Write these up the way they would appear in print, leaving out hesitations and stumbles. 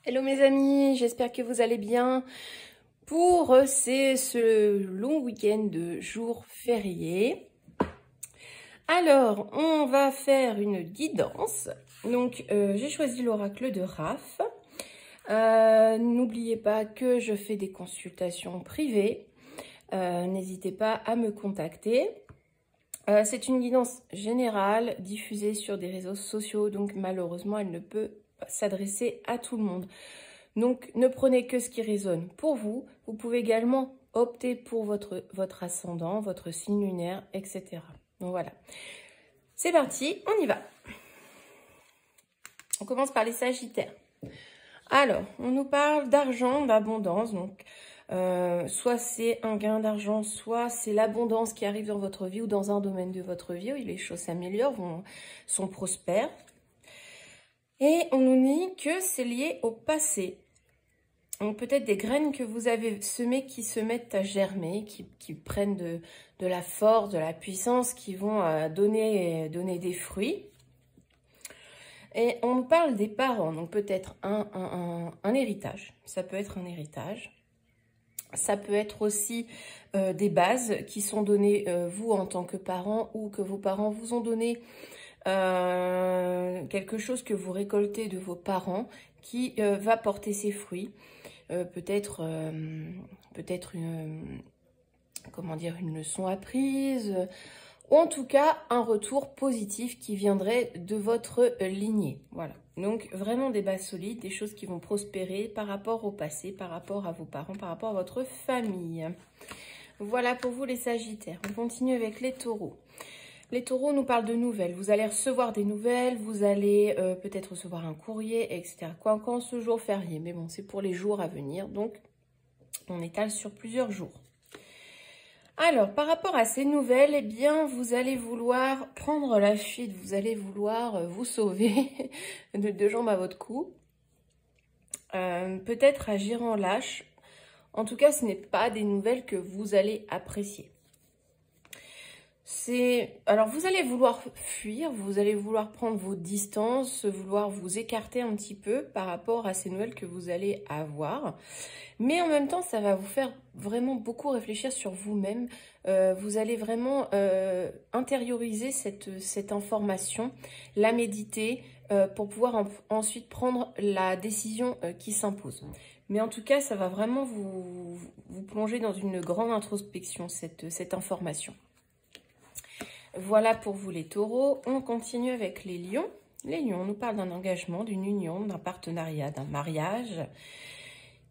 Hello mes amis, j'espère que vous allez bien pour ce long week-end de jours fériés. Alors, on va faire une guidance. Donc, j'ai choisi l'oracle de Raph. N'oubliez pas que je fais des consultations privées. N'hésitez pas à me contacter. C'est une guidance générale diffusée sur des réseaux sociaux, donc malheureusement, elle ne peut s'adresser à tout le monde. Donc, ne prenez que ce qui résonne pour vous. Vous pouvez également opter pour votre ascendant, votre signe lunaire, etc. Donc voilà. C'est parti, on y va. On commence par les Sagittaires. Alors, on nous parle d'argent, d'abondance. Donc, soit c'est un gain d'argent, soit c'est l'abondance qui arrive dans votre vie ou dans un domaine de votre vie où les choses s'améliorent, sont prospères. Et on nous dit que c'est lié au passé. Donc peut-être des graines que vous avez semées qui se mettent à germer, qui prennent de la force, de la puissance, qui vont donner des fruits. Et on nous parle des parents, donc peut-être un héritage. Ça peut être un héritage. Ça peut être aussi des bases qui sont données vous en tant que parent ou que vos parents vous ont donné. Quelque chose que vous récoltez de vos parents qui va porter ses fruits. Peut-être une leçon apprise, ou en tout cas un retour positif qui viendrait de votre lignée. Voilà, donc vraiment des bases solides, des choses qui vont prospérer par rapport au passé, par rapport à vos parents, par rapport à votre famille. Voilà pour vous les Sagittaires. On continue avec les Taureaux. Les Taureaux nous parlent de nouvelles. Vous allez recevoir des nouvelles, vous allez peut-être recevoir un courrier, etc. Quand ce jour férié, mais bon, c'est pour les jours à venir, donc on étale sur plusieurs jours. Alors, par rapport à ces nouvelles, eh bien, vous allez vouloir prendre la fuite, vous allez vouloir vous sauver de deux jambes à votre cou. Peut-être agir en lâche. En tout cas, ce n'est pas des nouvelles que vous allez apprécier. Alors, vous allez vouloir fuir, vous allez vouloir prendre vos distances, vouloir vous écarter un petit peu par rapport à ces nouvelles que vous allez avoir. Mais en même temps, ça va vous faire vraiment beaucoup réfléchir sur vous-même. Vous allez vraiment intérioriser cette information, la méditer pour pouvoir ensuite prendre la décision qui s'impose. Mais en tout cas, ça va vraiment vous plonger dans une grande introspection, cette information. Voilà pour vous les Taureaux. On continue avec les Lions. Les Lions, on nous parle d'un engagement, d'une union, d'un partenariat, d'un mariage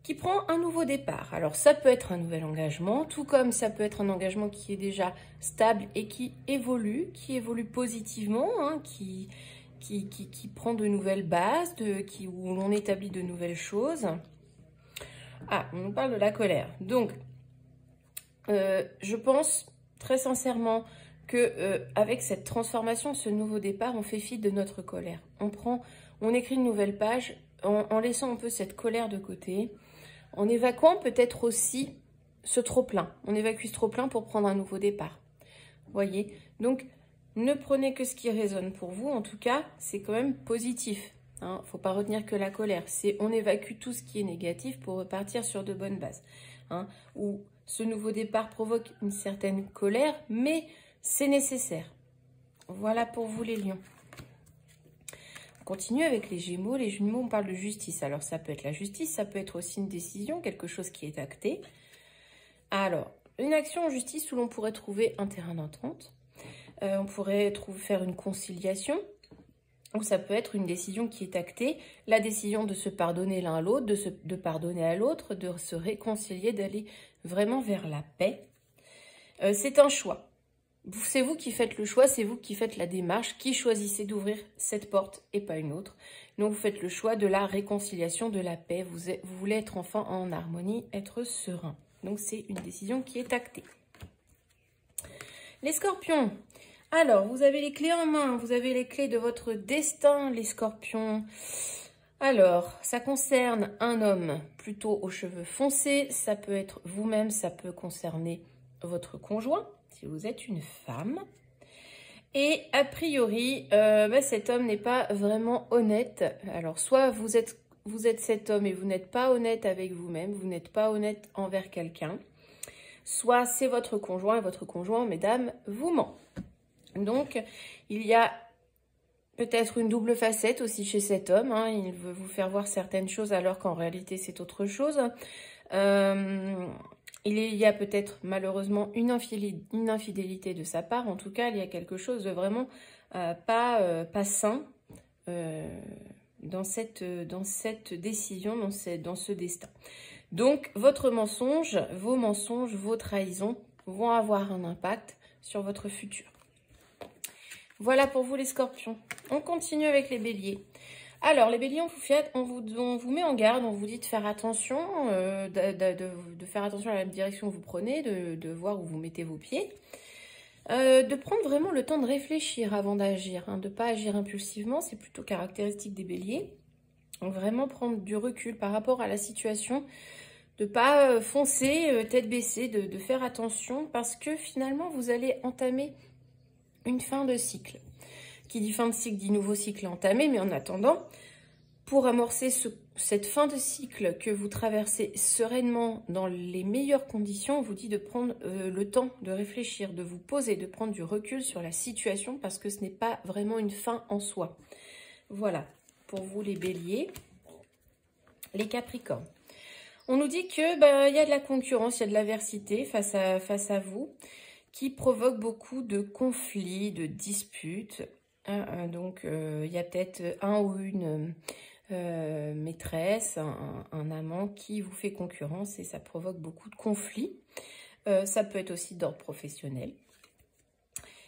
qui prend un nouveau départ. Alors ça peut être un nouvel engagement, tout comme ça peut être un engagement qui est déjà stable et qui évolue positivement, hein, qui prend de nouvelles bases, où l'on établit de nouvelles choses. Ah, on nous parle de la colère. Donc, je pense très sincèrement que avec cette transformation, ce nouveau départ, on fait fi de notre colère. On écrit une nouvelle page en laissant un peu cette colère de côté, en évacuant peut-être aussi ce trop-plein. On évacue ce trop-plein pour prendre un nouveau départ. Vous voyez? Donc, ne prenez que ce qui résonne pour vous. En tout cas, c'est quand même positif. Hein, faut pas retenir que la colère. On évacue tout ce qui est négatif pour repartir sur de bonnes bases. Hein, où ce nouveau départ provoque une certaine colère, mais c'est nécessaire. Voilà pour vous les Lions. On continue avec les Gémeaux. Les Gémeaux, on parle de justice. Alors ça peut être la justice, ça peut être aussi une décision, quelque chose qui est acté. Alors, une action en justice où l'on pourrait trouver un terrain d'entente. On pourrait faire une conciliation. Ou ça peut être une décision qui est actée, la décision de se pardonner l'un à l'autre, de pardonner à l'autre, de se réconcilier, d'aller vraiment vers la paix. C'est un choix. C'est vous qui faites le choix, c'est vous qui faites la démarche, qui choisissez d'ouvrir cette porte et pas une autre. Donc vous faites le choix de la réconciliation, de la paix. Vous voulez être enfin en harmonie, être serein. Donc c'est une décision qui est actée. Les Scorpions. Alors, vous avez les clés en main, vous avez les clés de votre destin, les Scorpions. Alors, ça concerne un homme plutôt aux cheveux foncés, ça peut être vous-même, ça peut concerner votre conjoint, si vous êtes une femme. Et a priori, cet homme n'est pas vraiment honnête. Alors, soit vous êtes vous êtes cet homme et vous n'êtes pas honnête avec vous-même, vous n'êtes pas honnête envers quelqu'un, soit c'est votre conjoint et votre conjoint, mesdames, vous ment. Donc, il y a peut-être une double facette aussi chez cet homme. Hein. Il veut vous faire voir certaines choses alors qu'en réalité, c'est autre chose. Il y a peut-être malheureusement une infidélité de sa part. En tout cas, il y a quelque chose de vraiment pas sain dans cette décision, dans ce destin. Donc, votre mensonge, vos trahisons vont avoir un impact sur votre futur. Voilà pour vous les scorpions. On continue avec les béliers. Alors, les béliers, on vous met en garde, on vous dit de faire attention, de faire attention à la direction que vous prenez, de voir où vous mettez vos pieds, de prendre vraiment le temps de réfléchir avant d'agir, hein, de ne pas agir impulsivement, c'est plutôt caractéristique des béliers. Donc, vraiment prendre du recul par rapport à la situation, de ne pas foncer tête baissée, de faire attention parce que finalement, vous allez entamer une fin de cycle. Qui dit fin de cycle dit nouveau cycle entamé, mais en attendant, pour amorcer cette fin de cycle que vous traversez sereinement dans les meilleures conditions, on vous dit de prendre le temps de réfléchir, de vous poser, de prendre du recul sur la situation parce que ce n'est pas vraiment une fin en soi. Voilà, pour vous les béliers. Les capricornes. On nous dit que y a de la concurrence, il y a de l'adversité face à vous, qui provoque beaucoup de conflits, de disputes. Donc, il y a peut-être un ou une maîtresse, un amant qui vous fait concurrence et ça provoque beaucoup de conflits. Ça peut être aussi d'ordre professionnel.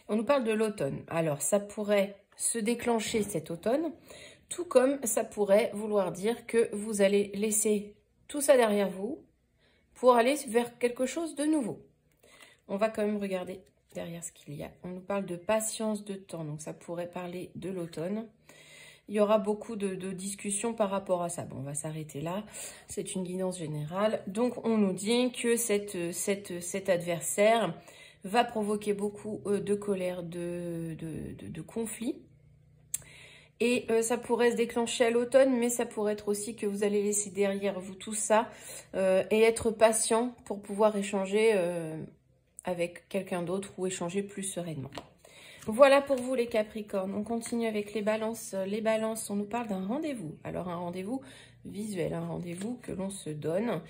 On nous parle de l'automne. Alors, ça pourrait se déclencher cet automne, tout comme ça pourrait vouloir dire que vous allez laisser tout ça derrière vous pour aller vers quelque chose de nouveau. On va quand même regarder derrière ce qu'il y a. On nous parle de patience, de temps. Donc, ça pourrait parler de l'automne. Il y aura beaucoup de discussions par rapport à ça. Bon, on va s'arrêter là. C'est une guidance générale. Donc, on nous dit que cet adversaire va provoquer beaucoup de colère, de conflits. Et ça pourrait se déclencher à l'automne, mais ça pourrait être aussi que vous allez laisser derrière vous tout ça et être patient pour pouvoir échanger avec quelqu'un d'autre ou échanger plus sereinement. Voilà pour vous les Capricornes. On continue avec les balances. Les balances, on nous parle d'un rendez-vous. Alors un rendez-vous visuel, un rendez-vous que l'on se donne,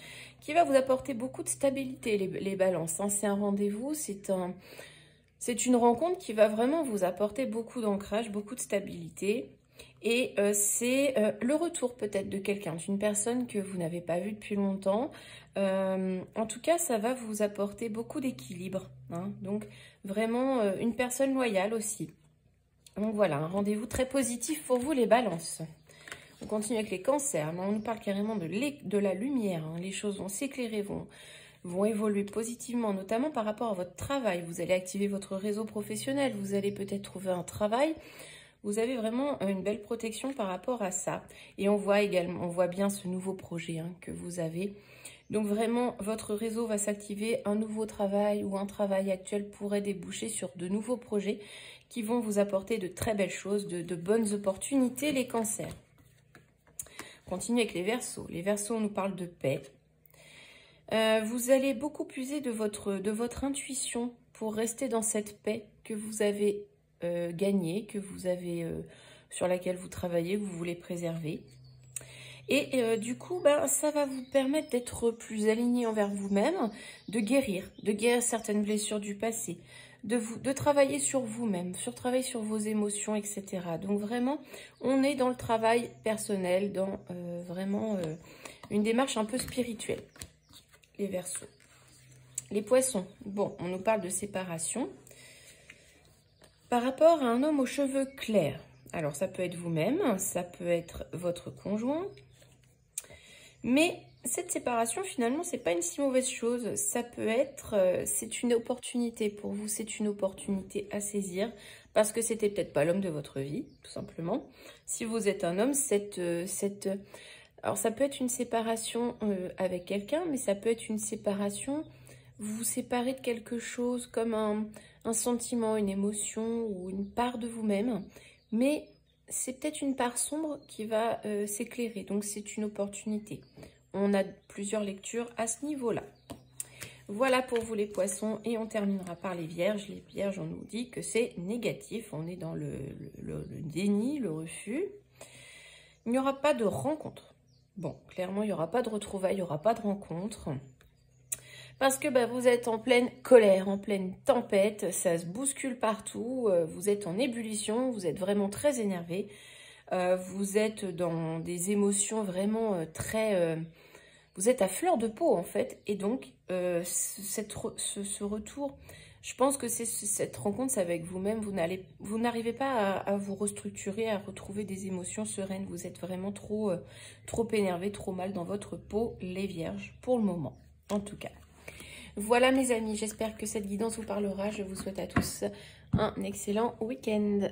qui va vous apporter beaucoup de stabilité, les balances. Hein. C'est un rendez-vous, c'est une rencontre qui va vraiment vous apporter beaucoup d'ancrage, beaucoup de stabilité. Et c'est le retour peut-être de quelqu'un, d'une personne que vous n'avez pas vue depuis longtemps. En tout cas, ça va vous apporter beaucoup d'équilibre. Hein. Donc, vraiment une personne loyale aussi. Donc voilà, un rendez-vous très positif pour vous les balances. On continue avec les cancers. Là, on nous parle carrément de la lumière. Hein. Les choses vont s'éclairer, vont évoluer positivement, notamment par rapport à votre travail. Vous allez activer votre réseau professionnel. Vous allez peut-être trouver un travail. Vous avez vraiment une belle protection par rapport à ça. Et on voit bien ce nouveau projet hein, que vous avez. Donc vraiment, votre réseau va s'activer. Un nouveau travail ou un travail actuel pourrait déboucher sur de nouveaux projets qui vont vous apporter de très belles choses, de bonnes opportunités, les cancers. On continue avec les Verseaux. Les Verseaux, on nous parle de paix. Vous allez beaucoup puiser de votre intuition pour rester dans cette paix que vous avez gagnée, sur laquelle vous travaillez, que vous voulez préserver. Et du coup, ça va vous permettre d'être plus aligné envers vous-même, de guérir certaines blessures du passé, de travailler sur vous-même, travailler sur vos émotions, etc. Donc vraiment, on est dans le travail personnel, dans vraiment une démarche un peu spirituelle. Les Verseaux. Les Poissons. Bon, on nous parle de séparation. Par rapport à un homme aux cheveux clairs. Alors, ça peut être vous-même, ça peut être votre conjoint. Mais cette séparation, finalement, c'est pas une si mauvaise chose. Ça peut être, c'est une opportunité pour vous, c'est une opportunité à saisir. Parce que c'était peut-être pas l'homme de votre vie, tout simplement. Si vous êtes un homme, alors, ça peut être une séparation avec quelqu'un, mais ça peut être une séparation, vous vous séparez de quelque chose comme un sentiment, une émotion ou une part de vous-même. Mais c'est peut-être une part sombre qui va s'éclairer. Donc, c'est une opportunité. On a plusieurs lectures à ce niveau-là. Voilà pour vous les poissons. Et on terminera par les vierges. Les vierges, on nous dit que c'est négatif. On est dans le déni, le refus. Il n'y aura pas de rencontre. Bon, clairement, il n'y aura pas de retrouvailles, il n'y aura pas de rencontre. Parce que vous êtes en pleine colère, en pleine tempête, ça se bouscule partout, vous êtes en ébullition, vous êtes vraiment très énervé, vous êtes dans des émotions vraiment très... vous êtes à fleur de peau en fait, et donc ce retour, je pense que c'est cette rencontre, c'est avec vous-même, vous n'arrivez pas à vous restructurer, à retrouver des émotions sereines, vous êtes vraiment trop énervé, trop mal dans votre peau, les vierges, pour le moment, en tout cas. Voilà mes amis, j'espère que cette guidance vous parlera. Je vous souhaite à tous un excellent week-end.